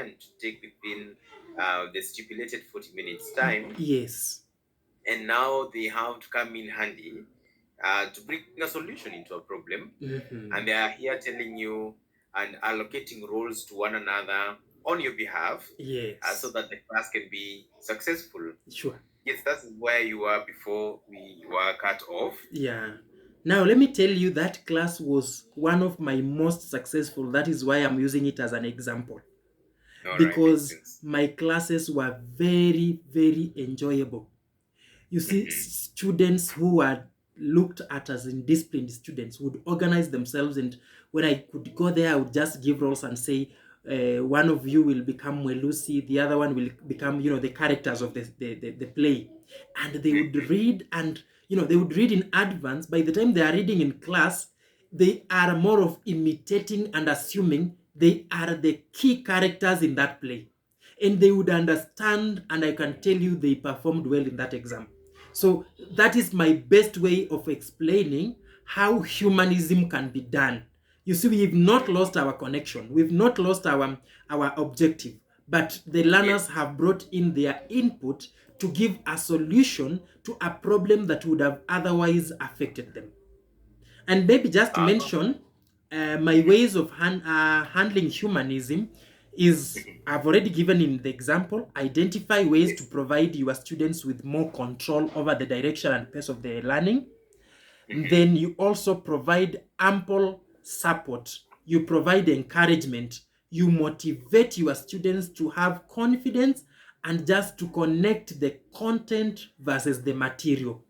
and to take within the stipulated 40 minutes time. Yes. And now they have to come in handy to bring a solution into a problem. Mm-hmm. And they are here telling you and allocating roles to one another on your behalf so Yes. that the class can be successful. Sure. Yes, that's where you were before we were cut off. Yeah. Now, let me tell you that class was one of my most successful. That is why I'm using it as an example. All right, makes Because sense. my classes were very, very enjoyable. You see, Mm-hmm. students who are looked at as indisciplined students would organize themselves, and when I could go there, I would just give roles and say, one of you will become Welusi, the other one will become, the characters of the play. And they would read, and, they would read in advance. By the time they are reading in class, they are more of imitating and assuming they are the key characters in that play. And they would understand, and I can tell you they performed well in that exam. So that is my best way of explaining how humanism can be done. You see, we've not lost our connection, we've not lost our objective, but the Yes. learners have brought in their input to give a solution to a problem that would have otherwise affected them. And maybe just to Uh, mention, my ways of handling humanism is, I've already given in the example: identify ways to yes. provide your students with more control over the direction and pace of their learning. Mm-hmm. Then you also provide ample support. You provide encouragement. You motivate your students to have confidence and just to connect the content versus the material.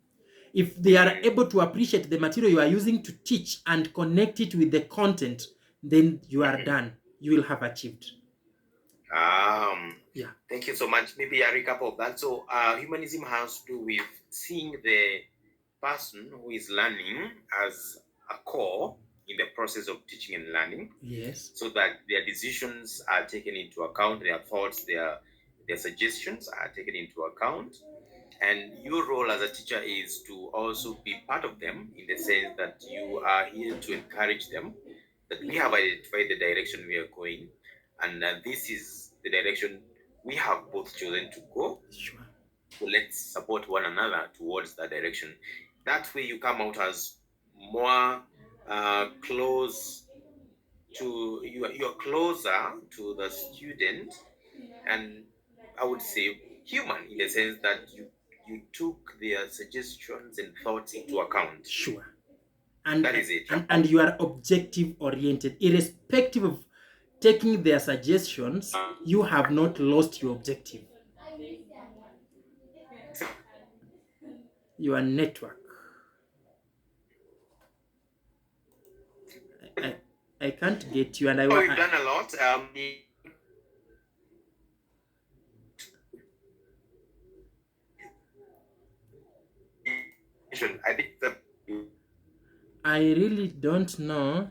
If they are Mm-hmm. able to appreciate the material you are using to teach and connect it with the content, then you are Mm-hmm. done. You will have achieved. Um, Yeah. Thank you so much. Maybe a recap of that. So, humanism has to do with seeing the person who is learning as a core in the process of teaching and learning, Yes. so that their decisions are taken into account, their thoughts, their suggestions are taken into account. And your role as a teacher is to also be part of them in the sense that you are here to encourage them, that we have identified the direction we are going, and this is the direction we have both chosen to go. Sure. So let's support one another towards that direction. That way, you come out as more close to you're closer to the student, and I would say human in the sense that you took their suggestions and thoughts into account. Sure. And That is it, and right? you are objective oriented, irrespective of taking their suggestions. You have not lost your objective. Your network. I, I can't get you, and Oh, we've done a lot. I think the I really don't know.